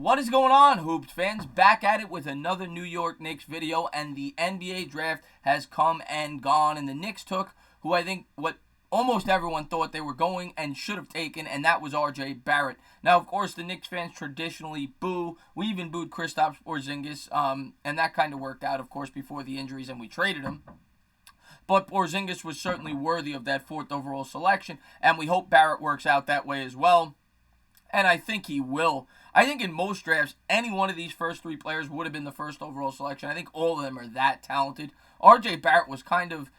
What is going on, Hoops fans? Back at it with another New York Knicks video, and the NBA draft has come and gone, and the Knicks took who I think what almost everyone thought they were going and should have taken, and that was RJ Barrett. Now, of course, the Knicks fans traditionally boo. We even booed Kristaps Porzingis, and that kind of worked out, of course, before the injuries, and we traded him. But Porzingis was certainly worthy of that 4th overall selection, and we hope Barrett works out that way as well. And I think he will. I think in most drafts, any one of these first 3 players would have been the 1st overall selection. I think all of them are that talented. RJ Barrett was kind of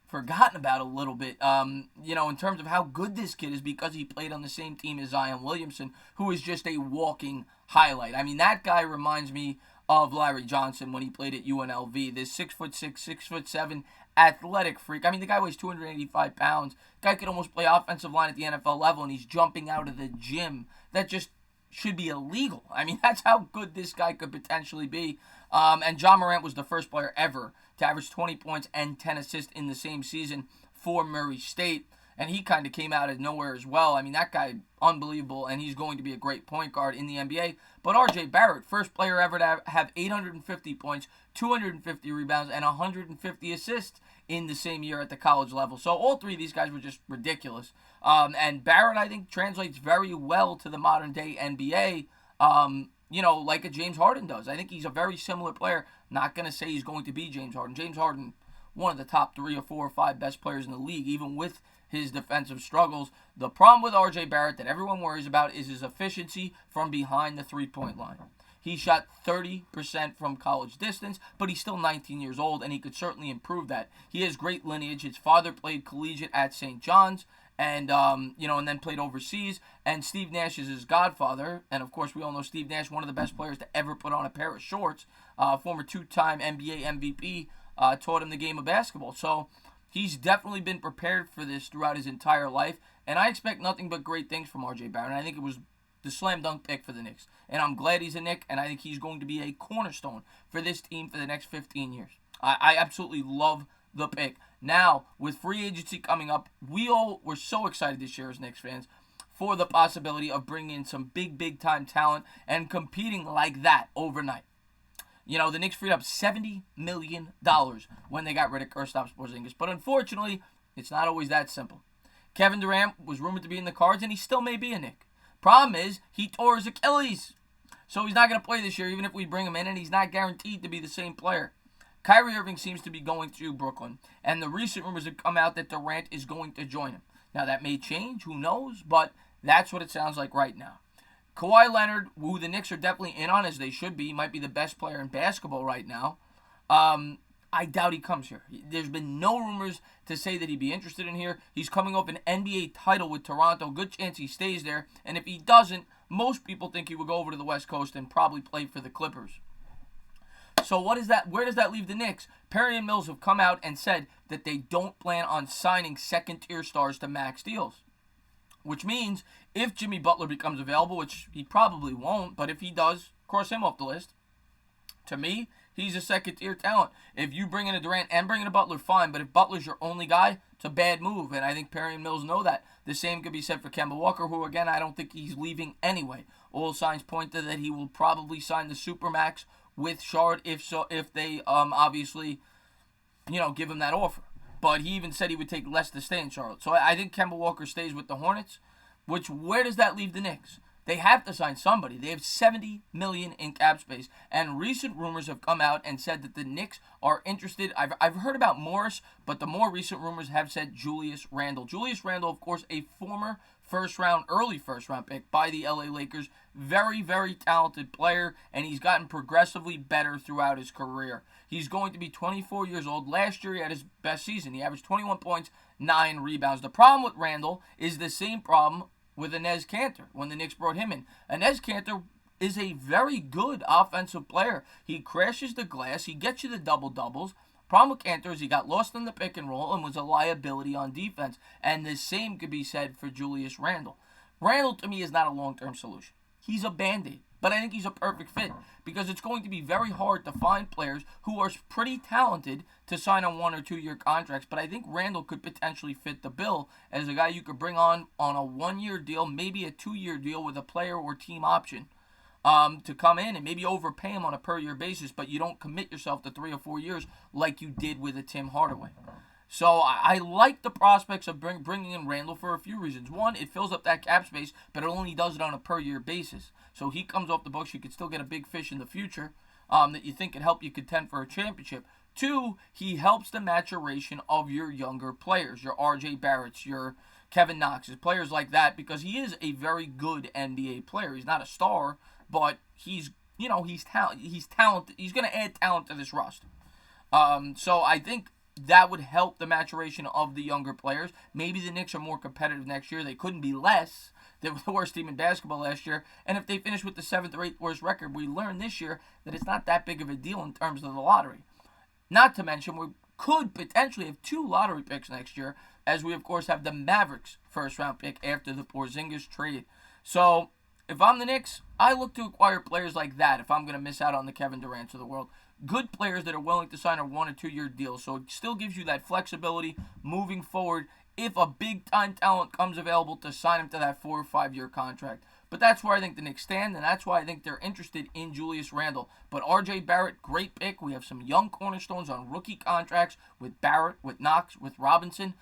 forgotten about a little bit, in terms of how good this kid is, because he played on the same team as Zion Williamson, who is just a walking highlight. I mean, that guy reminds me of Larry Johnson when he played at UNLV. This 6'6", 6'7", athletic freak. I mean, the guy weighs 285 pounds. The guy could almost play offensive line at the NFL level, and he's jumping out of the gym. That just should be illegal. I mean, that's how good this guy could potentially be. And John Morant was the first player ever to average 20 points and 10 assists in the same season for Murray State. And he kind of came out of nowhere as well. I mean, that guy, unbelievable, and he's going to be a great point guard in the NBA. But RJ Barrett, first player ever to have 850 points, 250 rebounds, and 150 assists in the same year at the college level. So all 3 of these guys were just ridiculous. And Barrett, I think, translates very well to the modern-day NBA, like a James Harden does. I think he's a very similar player. Not going to say he's going to be James Harden. James Harden, one of the top 3 or 4 or 5 best players in the league, even with his defensive struggles. The problem with RJ Barrett that everyone worries about is his efficiency from behind the three-point line. He shot 30% from college distance, but he's still 19 years old, and he could certainly improve that. He has great lineage. His father played collegiate at St. John's, and then played overseas. And Steve Nash is his godfather, and of course we all know Steve Nash, one of the best players to ever put on a pair of shorts. Former 2-time NBA MVP, taught him the game of basketball. So he's definitely been prepared for this throughout his entire life, and I expect nothing but great things from RJ Barrett. And I think it was the slam dunk pick for the Knicks, and I'm glad he's a Knick, and I think he's going to be a cornerstone for this team for the next 15 years. I absolutely love the pick. Now, with free agency coming up, we all were so excited this year as Knicks fans for the possibility of bringing in some big time talent and competing like that overnight. The Knicks freed up $70 million when they got rid of Kristaps Porzingis, but unfortunately, it's not always that simple. Kevin Durant was rumored to be in the cards, and he still may be a Knick. Problem is, he tore his Achilles, so he's not going to play this year, even if we bring him in, and he's not guaranteed to be the same player. Kyrie Irving seems to be going to Brooklyn, and the recent rumors have come out that Durant is going to join him. Now, that may change, who knows, but that's what it sounds like right now. Kawhi Leonard, who the Knicks are definitely in on, as they should be, might be the best player in basketball right now. I doubt he comes here. There's been no rumors to say that he'd be interested in here. He's coming off an NBA title with Toronto. Good chance he stays there, and if he doesn't, most people think he would go over to the West Coast and probably play for the Clippers. So where does that leave the Knicks? Perry and Mills have come out and said that they don't plan on signing second-tier stars to max deals. Which means if Jimmy Butler becomes available, which he probably won't, but if he does, cross him off the list. To me, he's a second-tier talent. If you bring in a Durant and bring in a Butler, fine, but if Butler's your only guy, it's a bad move, and I think Perry and Mills know that. The same could be said for Kemba Walker, who, again, I don't think he's leaving anyway. All signs point to that he will probably sign the Supermax with Shard if they obviously give him that offer. But he even said he would take less to stay in Charlotte. So I think Kemba Walker stays with the Hornets. Where does that leave the Knicks? They have to sign somebody. They have $70 million in cap space, and recent rumors have come out and said that the Knicks are interested. I've heard about Morris, but the more recent rumors have said Julius Randle. Julius Randle, of course, a former early first round pick by the LA Lakers. Very, very talented player, and he's gotten progressively better throughout his career. He's going to be 24 years old. Last year, he had his best season. He averaged 21 points, 9 rebounds. The problem with Randle is the same problem with Enes Kanter when the Knicks brought him in. Enes Kanter is a very good offensive player. He crashes the glass. He gets you the double-doubles. Problem with Kanter is he got lost in the pick and roll and was a liability on defense. And the same could be said for Julius Randle. Randle, to me, is not a long-term solution. He's a Band-Aid. But I think he's a perfect fit because it's going to be very hard to find players who are pretty talented to sign on 1 or 2 year contracts. But I think Randle could potentially fit the bill as a guy you could bring on a 1 year deal, maybe a 2 year deal with a player or team option. to come in and maybe overpay him on a per-year basis, but you don't commit yourself to 3 or 4 years like you did with a Tim Hardaway. So I like the prospects of bringing in Randle for a few reasons. One, it fills up that cap space, but it only does it on a per-year basis. So he comes off the books, you could still get a big fish in the future that you think could help you contend for a championship. Two, he helps the maturation of your younger players, your RJ Barretts, your Kevin Knoxes, players like that, because he is a very good NBA player. He's not a star, but he's talented. He's talented. He's going to add talent to this roster. So I think that would help the maturation of the younger players. Maybe the Knicks are more competitive next year. They couldn't be less. They were the worst team in basketball last year. And if they finish with the 7th or 8th worst record, we learned this year that it's not that big of a deal in terms of the lottery. Not to mention, we could potentially have 2 lottery picks next year, as we, of course, have the Mavericks first-round pick after the Porzingis trade. So if I'm the Knicks, I look to acquire players like that if I'm going to miss out on the Kevin Durants of the world. Good players that are willing to sign a 1 or 2 year deal. So it still gives you that flexibility moving forward if a big-time talent comes available to sign him to that 4 or 5 year contract. But that's where I think the Knicks stand, and that's why I think they're interested in Julius Randle. But RJ Barrett, great pick. We have some young cornerstones on rookie contracts with Barrett, with Knox, with Robinson.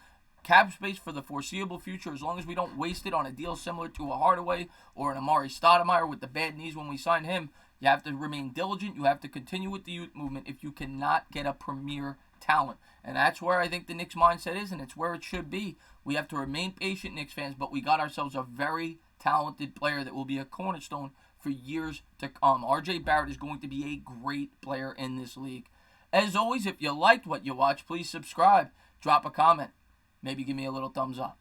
Cap space for the foreseeable future, as long as we don't waste it on a deal similar to a Hardaway or an Amari Stoudemire with the bad knees when we sign him. You have to remain diligent. You have to continue with the youth movement if you cannot get a premier talent. And that's where I think the Knicks mindset is, and it's where it should be. We have to remain patient, Knicks fans, but we got ourselves a very talented player that will be a cornerstone for years to come. RJ Barrett is going to be a great player in this league. As always, if you liked what you watched, please subscribe, drop a comment, maybe give me a little thumbs up.